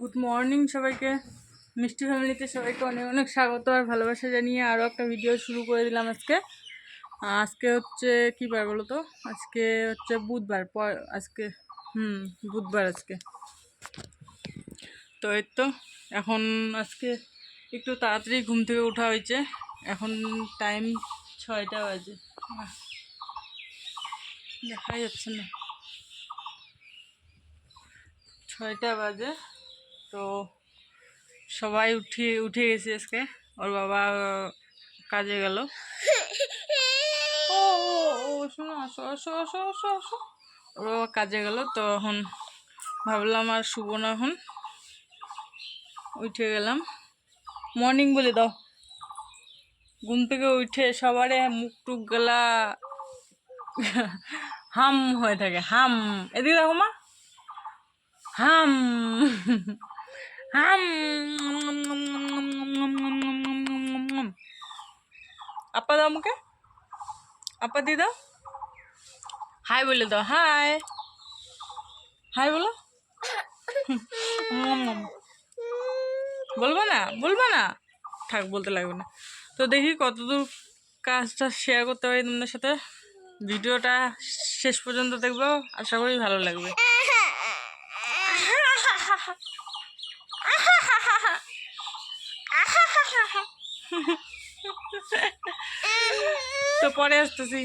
Good morning সবাইকে। মিষ্টি ফ্যামিলিতে সবাইকে অনেক অনেক স্বাগত আর ভালোবাসা জানিয়ে আরও একটা ভিডিও শুরু করে দিলাম আজকে। আজকে হচ্ছে কী বার বলো তো? আজকে হচ্ছে বুধবার। আজকে বুধবার আজকে। তো এই তো এখন আজকে একটু তাড়াতাড়ি ঘুম থেকে ওঠা হয়েছে। এখন টাইম 6টা বাজে, দেখাই যাচ্ছে না, 6টা বাজে। তো সবাই উঠে গেছে আজকে। ওর বাবা কাজে গেল। ও শোনো, আসো আসো আসো আসো আসো। ওর বাবা কাজে গেল, তো এখন ভাবলাম আর শুভ না, এখন উঠে গেলাম। মর্নিং বলে দাও। ঘুম থেকে উঠে সবারে মুখ টুক গেলা হাম হয়ে থাকে, হাম। এদিকে দেখো মা, হাম হাম। আপা দাও আমাকে, আপা দিয়ে দাও। হাই বলে দাও, হাই হাই বলো। বলবো না, বলবো না, থাক, বলতে লাগবে না। তো দেখি কতদূর কাজটা শেয়ার করতে পারি তোমাদের সাথে। ভিডিওটা শেষ পর্যন্ত দেখবো, আশা করি ভালো লাগবে। তো পরে আসতেছি।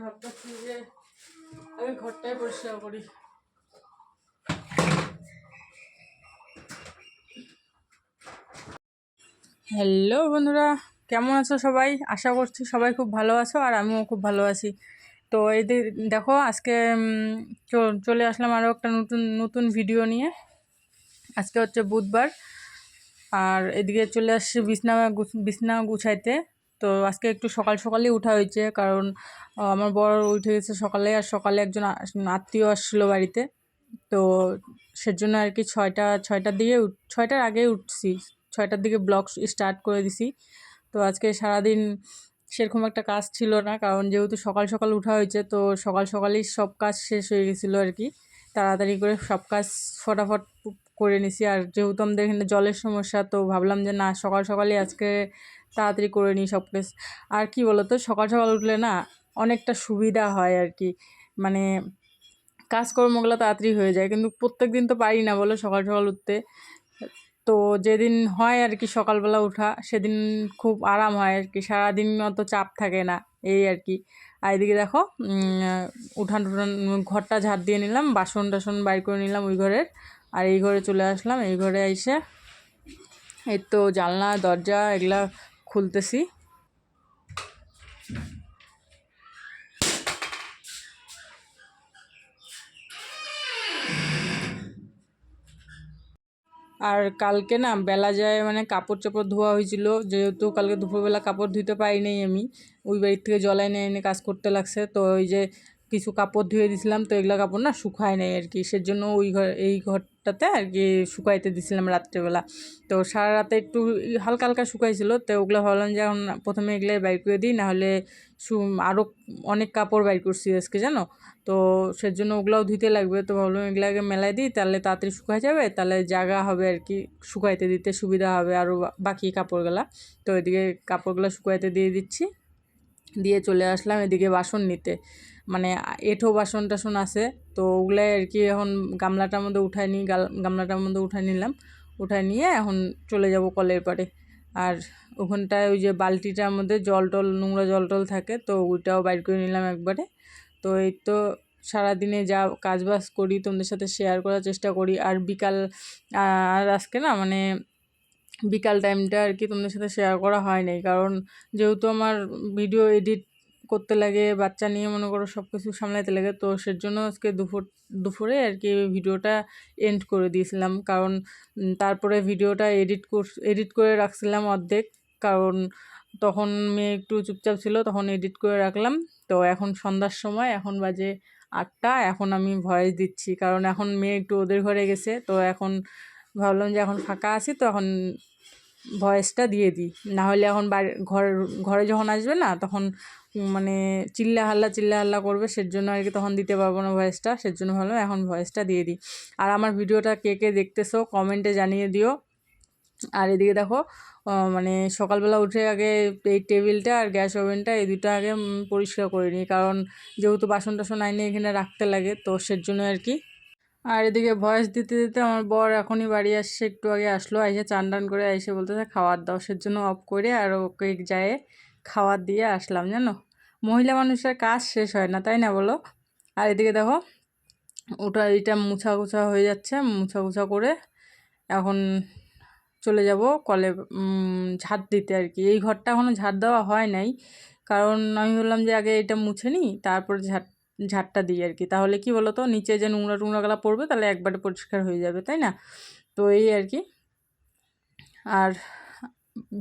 ভাবতেছি যে আমি ঘরটাই পরিষ্কার করি। হ্যালো বন্ধুরা, কেমন আছো সবাই? আশা করছি সবাই খুব ভালো আছো আর আমিও খুব ভালো আছি। তো এই দেখো আজকে চলে আসলাম আরও একটা নতুন নতুন ভিডিও নিয়ে। আজকে হচ্ছে বুধবার আর এদিকে চলে আসছে বিছনা গুছাইতে। তো আজকে একটু সকাল সকালই উঠা হয়েছে, কারণ আমার বড় উঠে গেছে সকালে, আর সকালে একজন আত্মীয় আসছিলো বাড়িতে। তো সেজন্য আর কি ছয়টার দিকে 6টার আগেই উঠছি, 6টার দিকে ব্লগ স্টার্ট করে দিছি। তো আজকে সারাদিন সেরকম একটা কাজ ছিল না, কারণ যেহেতু সকাল সকাল উঠা হয়েছে, তো সকাল সকালই সব কাজ শেষ হয়ে গেছিলো আর কি। তাড়াতাড়ি করে সব কাজ ফটাফট করে নিছি। আর যেহেতু আমাদের এখানে জলের সমস্যা, তো ভাবলাম যে না, সকাল সকালই আজকে তাড়াতাড়ি করে নিই সব কাজ। আর কি বলতো, সকাল সকাল উঠলে না অনেকটা সুবিধা হয় আর কি, মানে কাজকর্মগুলো তাড়াতাড়ি হয়ে যায়। কিন্তু প্রত্যেক দিন তো পারি না বলো সকাল সকাল উঠতে। তো যেদিন হয় আর কি সকালবেলা ওঠা, সেদিন খুব আরাম হয় আর কি, সারাদিন অত চাপ থাকে না, এই আর কি। আর এদিকে দেখো উঠান টুঠান ঘরটা ঝাড় দিয়ে নিলাম, বাসন টাসন বাইর করে নিলাম ওই ঘরের। আর এই ঘরে চলে আসলাম, এই ঘরে এসে এই তো জানলা দরজা এগুলা খুলতেছি। আর কালকে না বেলা যায়, মানে কাপড় চাপড় ধোয়া হয়েছিল, যেহেতু কালকে দুপুরবেলা কাপড় ধুতে পারি নাই আমি, ওই বাড়ির থেকে জল এনে এনে কাজ করতে লাগছে। তো ওই যে কিছু কাপড় ধুয়ে দিছিলাম, তো এগুলো কাপড় না শুকায় নাই আর কি, সেজন্য এই ঘরটাতে আর কি শুকাইতে দিছিলাম রাত্রেবেলা। তো সারা রাতে একটু হালকা হালকা শুকাইছিল, তো ওগুলো ভাবলাম যে এখন প্রথমে এগুলো বাইর করে দিই, নাহলে আরও অনেক কাপড় বাইর করছি আজকে জানো। তো সেজন্য ওগুলাও ধুতে লাগবে, তো ভাবলাম এগুলাকে মেলাই দিই, তাহলে তাড়াতাড়ি শুকাই যাবে, তাহলে জায়গা হবে আর কি, শুকাইতে দিতে সুবিধা হবে আরও বাকি কাপড়গুলা। তো এদিকে কাপড়গুলো শুকাইতে দিয়ে দিচ্ছি, দিয়ে চলে আসলাম এদিকে বাসন নিতে। মানে এঁঠো বাসন টাসন আছে, তো ওগুলাই আর কি এখন গামলাটার মধ্যে উঠাই নিই, গামলাটার মধ্যে উঠাই নিলাম। উঠাই নিয়ে এখন চলে যাব কলের পাড়ে। আর ওখানটায় ওই যে বালতিটার মধ্যে জল টল, নোংরা জল টল থাকে, তো ওইটাও বাইর করে নিলাম একবারে। তো এই তো সারাদিনে যা কাজবাজ করি তোমাদের সাথে শেয়ার করার চেষ্টা করি। আর আর আজকে না মানে বিকাল টাইমটা আর কি তোমাদের সাথে শেয়ার করা হয় নাই, কারণ যেহেতু আমার ভিডিও এডিট করতে লাগে, বাচ্চা নিয়ে মনে করো সব কিছু সামলাতে লাগে, তো সেজন্য আজকে দুপুরে আর কি ভিডিওটা এন্ড করে দিয়েছিলাম। কারণ তারপরে ভিডিওটা এডিট করে রাখছিলাম অর্ধেক, কারণ তখন মেয়ে একটু চুপচাপ ছিল, তখন এডিট করে রাখলাম। তো এখন সন্ধ্যার সময়, এখন বাজে 8টা, এখন আমি ভয়েস দিচ্ছি, কারণ এখন মেয়ে একটু ওদের ঘরে গেছে। তো এখন ভাবলাম যে এখন ফাঁকা আছি, তো এখন ভয়েসটা দিয়ে দিই, না হলে এখন ঘরে যখন আসবে না তখন মানে চিল্লা হাল্লা করবে, সেজন্য আর কি তখন দিতে পারবো না ভয়েসটা। সেজন্য ভালো এখন ভয়েসটা দিয়ে দিই। আর আমার ভিডিওটা কে কে দেখতেছো কমেন্টে জানিয়ে দিও। আর এদিকে দেখো মানে সকালবেলা উঠে আগে এই টেবিলটা আর গ্যাস ওভেনটা এই দুটো আগে পরিষ্কার করে নিই, কারণ যেহেতু বাসন টাসন আইনে এখানে রাখতে লাগে, তো সের জন্য আর কি। আর এদিকে ভয়েস দিতে দিতে আমার বর এখনই বাড়ি আসছে, একটু আগে আসলো, এসে চান টান করে এসে বলতেছে খাওয়ার দাও, সেজন্য অফ করে আর ওকে যায় খাওয়ার দিয়ে আসলাম। জানো, মহিলা মানুষের কাজ শেষ হয় না, তাই না বলো? আর এদিকে দেখো এইটা মুছা হয়ে যাচ্ছে, মুছা করে এখন চলে যাব কলে ঝাড় দিতে আর কি। এই ঘরটা এখনও ঝাড় দেওয়া হয় নাই, কারণ আমি বললাম যে আগে এটা মুছে নিই তারপর ঝাড়টা দিই আর কি। তাহলে কি বলো তো, নিচে যে নোংরাগুলা পড়বে তাহলে একবারে পরিষ্কার হয়ে যাবে, তাই না? তো এই আর কি। আর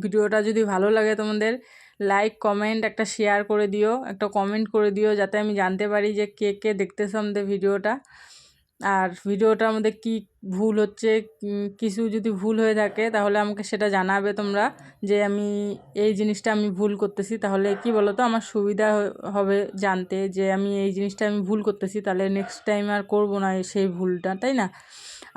ভিডিওটা যদি ভালো লাগে তোমাদের, লাইক কমেন্ট একটা শেয়ার করে দিও, একটা কমেন্ট করে দিও, যাতে আমি জানতে পারি যে কে কে দেখতেছো আমাদের ভিডিওটা। আর ভিডিওটার মধ্যে কি ভুল হচ্ছে, কিছু যদি ভুল হয়ে থাকে তাহলে আমাকে সেটা জানাবে তোমরা, যে আমি এই জিনিসটা আমি ভুল করতেছি। তাহলে কি বলো তো, আমার সুবিধা হবে জানতে যে আমি এই জিনিসটা আমি ভুল করতেছি, তাহলে নেক্সট টাইম আর করবো না সেই ভুলটা, তাই না?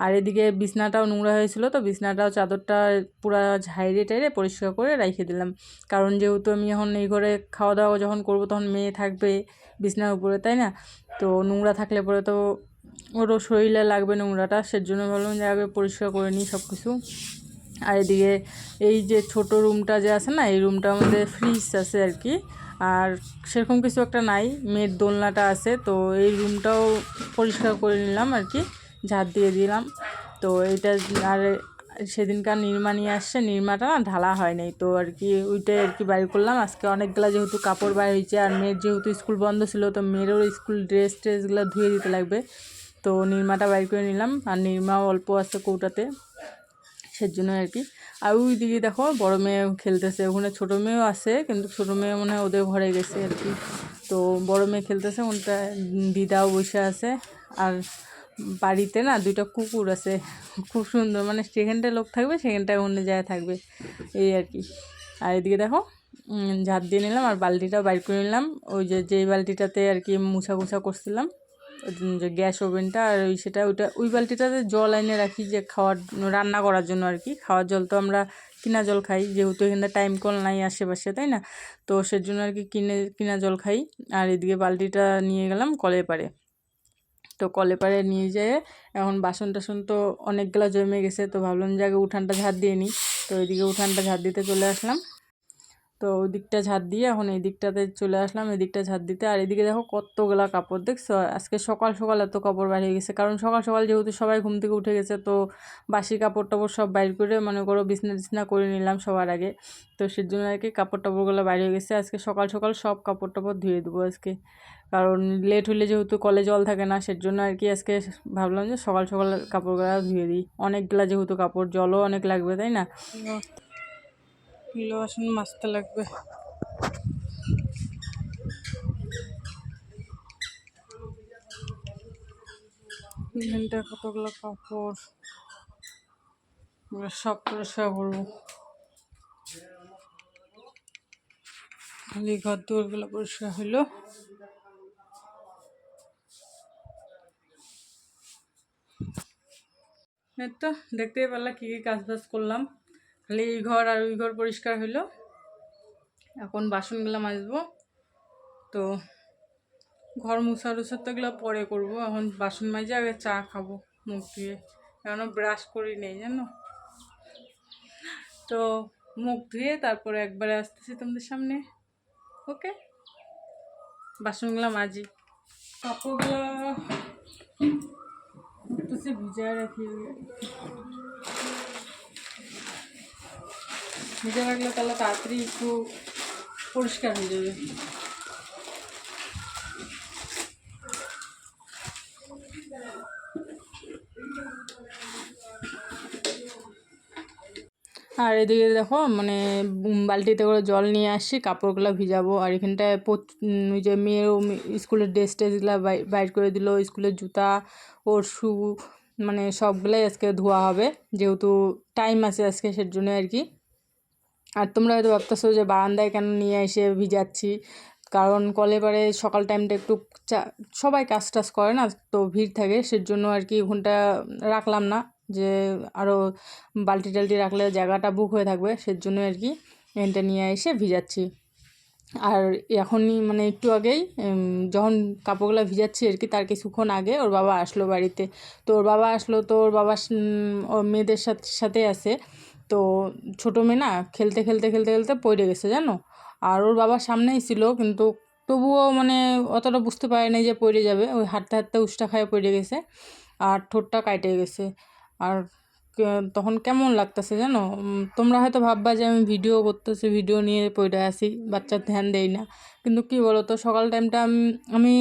আর এদিকে বিছনাটাও নোংরা হয়েছিল, তো বিছনাটাও চাদরটা পুরো ঝাইরে টাইরে পরিষ্কার করে রেখে দিলাম, কারণ যেহেতু আমি এখন এই ঘরে খাওয়া দাওয়া যখন করবো তখন মেয়ে থাকবে বিছনার উপরে, তাই না? তো নোংরা থাকলে পরে তো ওরও শরীরে লাগবে নোংরাটা, সেজন্য ভাবলাম যে আগে পরিষ্কার করে নিই সব কিছু। আর এদিকে এই যে ছোট রুমটা যে আছে না, এই রুমটার মধ্যে ফ্রিজ আছে আর কি, আর সেরকম কিছু একটা নাই, মেয়ের দোলনাটা আছে, তো এই রুমটাও পরিষ্কার করে নিলাম আর কি, ঝাড় দিয়ে দিলাম। তো এইটা আর সেদিনকার নির্মা নিয়ে আসছে, নির্মাটা না ঢালা হয় নাই, তো আর কি ওইটাই আর কি বাইর করলাম। আজকে অনেকগুলো যেহেতু কাপড় বাইর হয়েছে, আর মেয়ের যেহেতু স্কুল বন্ধ ছিল, তো মেয়েরও স্কুল ট্রেসগুলো ধুয়ে দিতে লাগবে, তো নির্মাটা বাইর করে নিলাম। আর নির্মাও অল্প আছে কৌটাতে, সেজন্য আর কি। আর ওই দিকে দেখো বড় মেয়ে খেলতেছে, ওখানে ছোটো মেয়েও আছে, কিন্তু ছোটো মেয়ে মনে হয় ওদের ঘরে গেছে আর কি। তো বড় মেয়ে খেলতেছে, ওনটা দিদাও বসে আছে। আর বাড়িতে না দুইটা কুকুর আছে, খুব সুন্দর, মানে যেখানটায় লোক থাকবে সেখানটায় অন্য জায়গায় থাকবে, এই আর কি। আর এদিকে দেখো ঝাড় দিয়ে নিলাম, আর বালতিটাও বাইর করে নিলাম, ওই যেই বালতিটাতে আর কি মুছা করছিলাম, যে গ্যাস ওভেনটা, আর ওই বালতিটাতে জল এনে রাখি, যে রান্না করার জন্য আর কি। খাওয়ার জল তো আমরা কিনা জল খাই, যেহেতু এখানে টাইম কল নাই আশেপাশে, তাই না? তো সেজন্য আর কি কিনা জল খাই। আর এদিকে বালতিটা নিয়ে গেলাম কলের পাড়ে, তো কলে পাড়ে নিয়ে যেয়ে এখন বাসন টাসন তো অনেকগুলো জমে গেছে, তো ভাবলাম যে আগে উঠানটা ঝাড় দিয়ে নিই। তো এইদিকে উঠানটা ঝাড় দিতে চলে আসলাম, তো ওই দিকটা ঝাড় দিয়ে এখন এই দিকটাতে চলে আসলাম, এই দিকটা ঝাড় দিতে। আর এদিকে দেখো কতগুলা কাপড় দেখছো, আজকে সকাল সকাল এত কাপড় বাইরে গেছে, কারণ সকাল সকাল যেহেতু সবাই ঘুম থেকে উঠে গেছে, তো বাসি কাপড় টাপড় সব বাইর করে মনে করো বিছনা করে নিলাম সবার আগে। তো সেই জন্য আর কি কাপড় টাপড়গুলো বাইরে গেছে, আজকে সকাল সকাল সব কাপড় টাপড় ধুয়ে দেবো আজকে, কারণ লেট হলে যেহেতু কলে জল থাকে না, সের জন্য আর কি আজকে ভাবলাম যে সকাল সকাল কাপড়গুলো ধুয়ে দিই, অনেকগুলা যেহেতু কাপড়, জলও অনেক লাগবে, তাই না? কিলো বাসন মাজতে লাগবে। এখানটা কতগুলো কাপড়, সব পরিষ্কার করবো, খালি ঘর দুয়ারগুলো পরিষ্কার হইলো। এই তো দেখতেই পারলা কী কী কাজ বাজ করলাম, খালি এই ঘর আর ওই ঘর পরিষ্কার হইলো, এখন বাসনগুলো মাজবো। তো ঘর মুছা টুছা তো এগুলো পরে করবো, এখন বাসন মাজে আগে চা খাবো মুখ ধুয়ে, এখনও ব্রাশ করি নেই জানো। তো মুখ ধুয়ে তারপরে একবারে আসতেছি তোমাদের সামনে, ওকে? বাসনগুলো মাজি, কাপড়গুলো ভিজায় রাখি, ভিজে রাখলে তাহলে তাড়াতাড়ি একটু পরিষ্কার হয়ে যাবে। আর এদিকে দেখো মানে বালতিতে করে জল নিয়ে আসছি, কাপড়গুলো ভিজাবো। আর এখানটায় ওই যে মেয়েরও স্কুলের ড্রেস ট্রেসগুলো বাইর করে দিল, স্কুলের জুতা ওর শু, মানে সবগুলোই আজকে ধোয়া হবে, যেহেতু টাইম আছে আজকে, সের জন্য আর কি। আর তোমরা হয়তো ভাবতেছো যে বারান্দায় কেন নিয়ে এসে ভিজাচ্ছি, কারণ কলে পারে সকাল টাইমটা একটু সবাই কাজ টাজ করে না, তো ভিড় থাকে, সেজন্য আর কি ওখানটা রাখলাম না, যে আরও বালতি টালতি রাখলে জায়গাটা বুক হয়ে থাকবে, সেজন্য আর কি এখানটা নিয়ে এসে ভিজাচ্ছি। আর এখনই মানে একটু আগেই যখন কাপড়গুলো ভিজাচ্ছি আর কি, তার কিছুক্ষণ আগে ওর বাবা আসলো বাড়িতে। তো ওর বাবা আসলো, তো ওর বাবা ওর মেয়েদের সাথে আছে। তো ছোটো মেয়ে না, খেলতে খেলতে খেলতে খেলতে পড়ে গেছে জানো। আর ওর বাবার সামনেই ছিল, কিন্তু তবুও মানে অতটা বুঝতে পারে নাই যে পড়ে যাবে, ওই হাঁটতে হাঁটতে উষ্টা খায় পড়ে গেছে, আর ঠোঁটটা কাটে গেছে। আর তখন কেমন লাগতেছে জানো। তোমরা হয়তো ভাববা যে আমি ভিডিও করতেছি, ভিডিও নিয়ে পড়ে আসি, বাচ্চার ধ্যান দেই না, কিন্তু কি বলো তো, সকাল টাইমটা আমি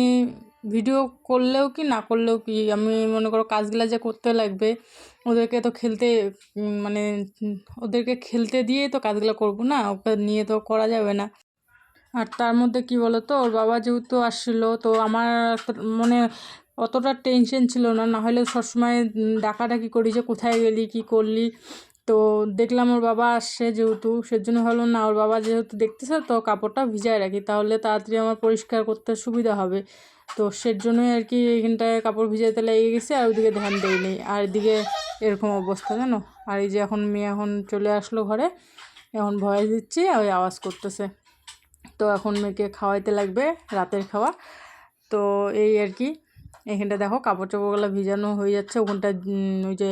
ভিডিও করলেও কি না করলেও কি, আমি মনে করো কাজগুলা যে করতে লাগবে, ওদেরকে তো খেলতে মানে ওদেরকে খেলতে দিয়েই তো কাজগুলো করবো না, ওকে নিয়ে তো করা যাবে না। আর তার মধ্যে কি বলো তো, ওর বাবা যেহেতু আসছিলো, তো আমার মনে অতটা টেনশন ছিল না, না হলে সবসময় ডাকাডাকি করি যে কোথায় গেলি কী করলি। তো দেখলাম ওর বাবা আসছে যেহেতু, সেজন্য হলো না, ওর বাবা যেহেতু দেখতেছে, তো কাপড়টা ভিজায় রাখি, তাহলে তাড়াতাড়ি আমার পরিষ্কার করতে সুবিধা হবে। তো সেজন্যই আর কি এখানটায় কাপড় ভিজাইতে লেগে গেছে, আর ওইদিকে ধ্যান দেয়নি, আর এদিকে এরকম অবস্থা জানো। আর এই যে এখন মেয়ে এখন চলে আসলো ঘরে, এখন ভয় দিচ্ছি, ওই আওয়াজ করতেছে। তো এখন মেয়েকে খাওয়াইতে লাগবে রাতের খাওয়া। তো এই আর কি, এখানটা দেখো কাপড় চোপড়গুলো ভিজানো হয়ে যাচ্ছে, ওখানটা ওই যে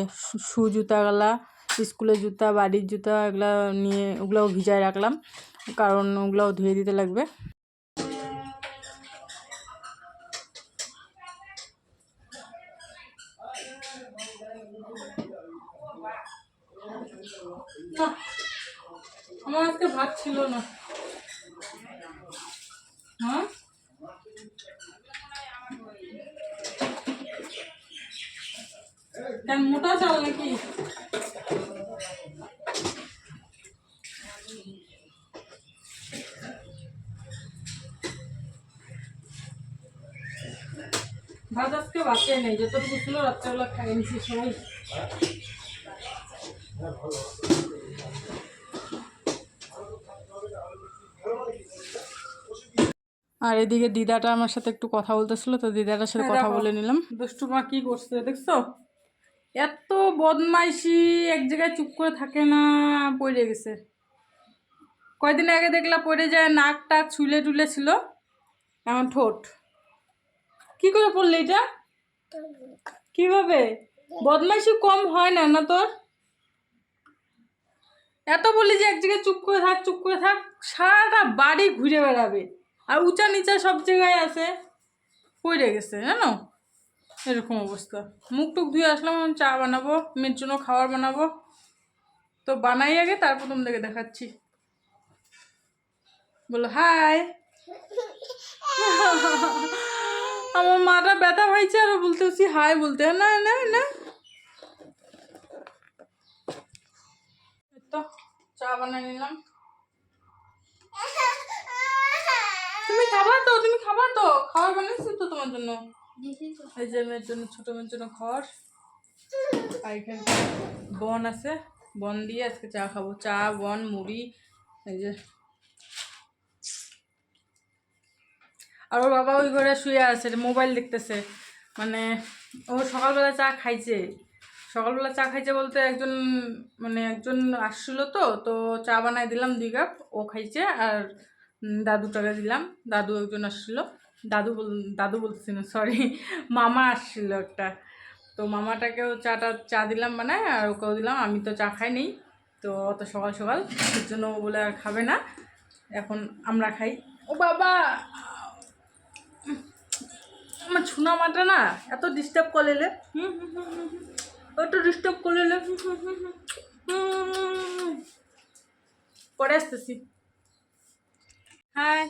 শু জুতাগুলা, স্কুলের জুতা, বাড়ির জুতা, এগুলা নিয়ে ওগুলোও ভিজায় রাখলাম, কারণ ওগুলোও ধুয়ে দিতে লাগবে। আমার আজকে ভাত ছিল না। হ্যাঁ, কেন মোটা চাল নাকি? ভাত আজকে বাঁচে নেই, যতটুকু ছিল রাত্রেবেলা খাইয়ে নিছি সবাই। আর এদিকে দিদাটা আমার সাথে একটু কথা বলতেছিল, তো দিদাটার সাথে কথা বলে নিলাম। দুষ্টু মা কি করছে দেখছো, এত বদমাইশি, এক জায়গায় চুপ করে থাকে না, পড়ে গেছে। কয়দিন আগে দেখলাম পড়ে যায়, নাক টাক ছুলে টুলে ছিল, এমন ঠোঁট। কি করে পড়লে এটা, কিভাবে? বদমাইশি কম হয় না না তোর? এত বলি যে এক জায়গায় চুপ করে থাক, চুপ করে থাক, সারাটা বাড়ি ঘুরে বেড়াবে, আর উঁচা নিচা সব জায়গায় আছে, পড়ে গেছে জানো, এরকম অবস্থা। মুখ টুক ধুয়ে আসলাম, চা বানাবো, মেয়ের জন্য খাবার বানাবো, তো বানাই আগে, তারপর তোমাদেরকে দেখাচ্ছি। বলো হাই। আমার মাটা ব্যথা হয়েছে, আর বলতেছি হাই বলতে, না না না। তো চা বানাই নিলাম। তুমি খাবা তো, তুমি খাবা তো, খাবার বানাইছি তো তোমার জন্য। এই যে মেয়ের জন্য, ছোট মেয়ের জন্য খাবার, আর এখানে বন আছে, বন দিয়ে আজকে চা খাবো, চা বন মুড়ি। এই যে আর ওর বাবা ওই ঘরে শুয়ে আছে, মোবাইল দেখতেছে, মানে ও সকালবেলা চা খাইছে। সকালবেলা চা খাইছে বলতে একজন আসছিলো, তো তো চা বানাই দিলাম 2 কাপ, ও খাইছে, আর দাদুটাকে দিলাম, দাদু একজন আসছিলো, দাদু বলতেছি না, সরি, মামা আসছিলো একটা, তো মামাটাকেও চা দিলাম বানায়, আর ওকেও দিলাম, আমি তো চা খাই নেই, তো অত সকাল সকাল, এর জন্য ও বলে আর খাবে না, এখন আমরা খাই। ও বাবা, আমার ছুনা মাটা না এত ডিস্টার্ব করে, একটু ডিস্টার্ব করে, পরে আসতেছি। হ্যাঁ,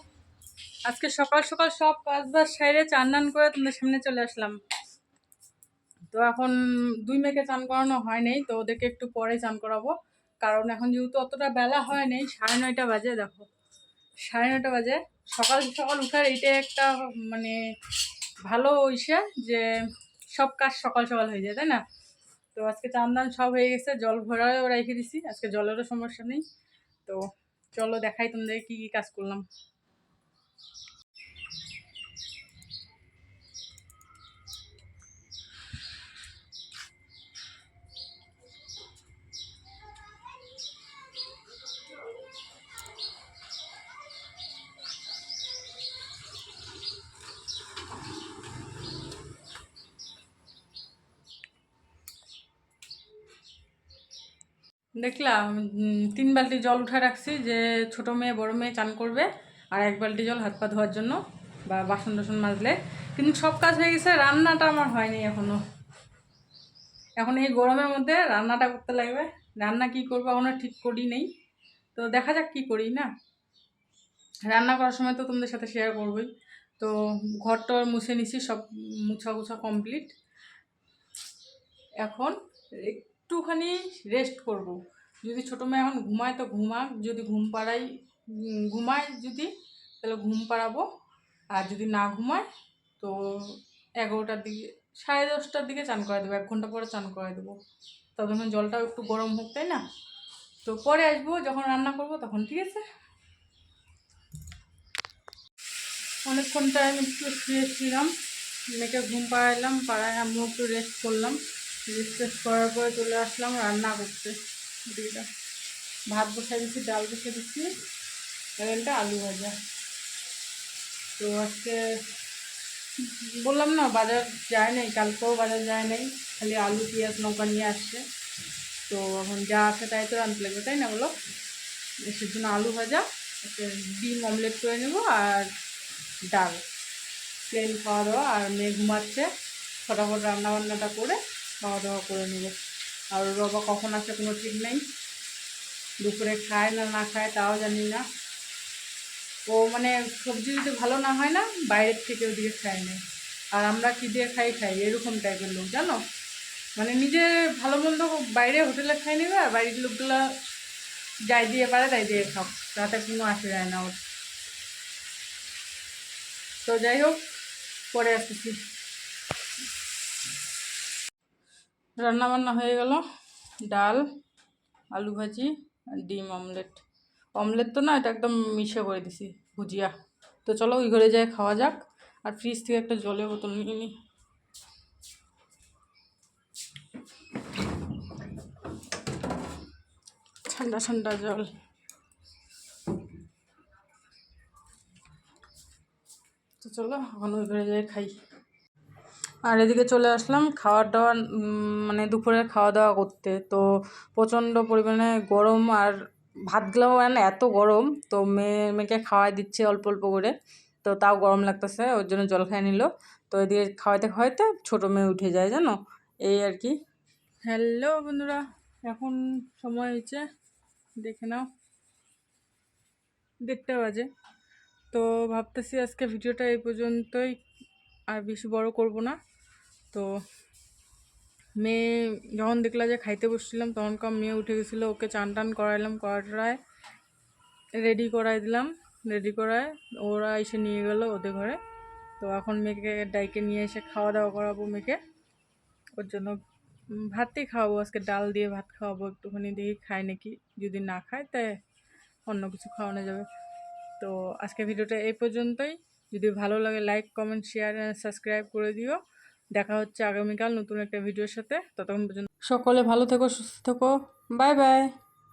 আজকে সকাল সকাল সব কাজ বাজ সেরে চান টান করে তোমাদের সামনে চলে আসলাম। তো এখন 2 মেয়েকে চান করানো হয় নাই, তো ওদেরকে একটু পরে চান করাবো, কারণ এখন যেহেতু অতটা বেলা হয় নাই, 9:30 বাজে, দেখো 9:30 বাজে। সকাল সকাল উঠার এইটাই একটা মানে ভালো ইসে, যে সব কাজ সকাল সকাল হয়ে যায়, তাই না? তো আজকে চান দান সব হয়ে গেছে, জল ভরাও রেখে দিছি, আজকে জলেরও সমস্যা নেই। তো চলো দেখাই তোমাদের কি কি কাজ করলাম। দেখলাম 3 বালতি জল উঠে রাখছি, যে ছোট মেয়ে বড় মেয়ে চান করবে, আর 1 বালতি জল হাত পা ধোয়ার জন্য বা বাসন টাসন মাজলে। কিন্তু সব কাজ হয়ে গেছে, রান্নাটা আমার হয়নি এখনো। এখন এই গরমের মধ্যে রান্নাটা করতে লাগবে। রান্না কি করবো এখনো ঠিক করি নেই, তো দেখা যাক কি করি না। রান্না করার সময় তো তোমাদের সাথে শেয়ার করবোই। তো ঘরটা মুছে নিছি, সব মুছা কমপ্লিট। এখন একটুখানি রেস্ট করব। যদি ছোটো মেয়ে এখন ঘুমায় তো ঘুমাক, যদি ঘুমায় যদি, তাহলে ঘুম পাড়াবো। আর যদি না ঘুমায় তো 11টার দিকে, 10:30টার দিকে চান করে দেবো, 1 ঘন্টা পরে চান করে দেবো। ততক্ষণ জলটাও একটু গরম হোক, তাই না? তো পরে আসবো যখন রান্না করব তখন, ঠিক আছে? অনেকক্ষণ টাইম একটু শুয়েছিলাম, মেয়েকে ঘুম পাড়াইলাম, আমিও একটু রেস্ট করলাম। রেস্ট করার পরে চলে আসলাম রান্না করতে। দিদিটা ভাত বসাই দিচ্ছি, ডাল বসিয়ে দিচ্ছি, একটা আলু ভাজা। তো আজকে বললাম না বাজার যায় নাই, কালকেও বাজার যায় নাই, খালি আলু পেঁয়াজ লঙ্কা নিয়ে আসছে। তো এখন যা আছে তাই তো রাঁধতে লাগবে, তাই না বলো? এসের জন্য আলু ভাজা, একটা ডিম অমলেট করে নেবো, আর ডাল, প্লেন খাওয়া দাওয়া। আর মেয়ে ঘুমাচ্ছে, ফটাফট রান্নাবান্নাটা করে খাওয়া দাওয়া করে নেবো। আর ওর বাবা কখন আসে কোনো ঠিক নেই, দুপুরে খায় না না খায় তাও জানি না। ও মানে সবজি যদি ভালো না হয় না, বাইরের থেকে ওদিকে খায় না। আর আমরা কী দিয়ে খাই এরকম টাইপের লোক, জানো? মানে নিজে ভালো মন্দ বাইরে হোটেলে খাই নেবে, আর বাড়ির লোকগুলো যাই দিয়ে পারে তাই দিয়ে খাও, তাতে কোনো আসে যায় না ওর। তো যাই হোক, পরে আসতেছি। রান্নাবান্না হয়ে গেল, ডাল, আলু ভাজি আর ডিম অমলেট। অমলেট তো না, এটা একদম মিশে করে দিছি, ভুজিয়া। তো চলো ওই ঘরে যাই খাওয়া যাক। আর ফ্রিজ থেকে একটা জলের বোতল নিয়ে নিই, ঠান্ডা ঠান্ডা জল। তো চলো এখন ওই ঘরে যাই খাই। আর এদিকে চলে আসলাম খাওয়ার দাওয়ার মানে দুপুরের খাওয়া দাওয়া করতে। তো প্রচণ্ড পরিমাণে গরম, আর ভাতগুলোও মানে এত গরম, তো মেয়েকে খাওয়াই দিচ্ছে অল্প অল্প করে। তো তাও গরম লাগতেছে, ওর জন্য জল খাই নিল। তো এদিকে খাওয়াইতে খাওয়াইতে ছোটো মেয়ে উঠে যায়, জানো, এই আর কি। হ্যালো বন্ধুরা, এখন সময় হয়েছে, দেখে নাও, 1:30 বাজে। তো ভাবতেছি আজকে ভিডিওটা এই পর্যন্তই, আর বেশি বড় করব না। তো মেয়ে যখন দেখলা যে খাইতে বসছিলাম, তখনকার মেয়ে উঠে গেছিলো, ওকে চান টান করাইলাম, করায় রেডি করাই দিলাম। রেডি করায় ওরা এসে নিয়ে গেল ওদের ঘরে। তো এখন মেয়েকে ডাইকে নিয়ে এসে খাওয়া দাওয়া করাবো মেয়েকে। ওর জন্য ভাতই খাওয়াবো আজকে, ডাল দিয়ে ভাত খাওয়াবো, একটুখানি দেখি খায় নাকি। যদি না খায় তাই অন্য কিছু খাওয়ানো যাবে। তো আজকে ভিডিওটা এই পর্যন্তই। যদি ভালো লাগে লাইক কমেন্ট শেয়ার সাবস্ক্রাইব করে দিও। দেখা হচ্ছে আগামীকাল নতুন একটা ভিডিওর সাথে। ততক্ষণ পর্যন্ত সকলে ভালো থেকো, সুস্থ থেকো, বাই বাই।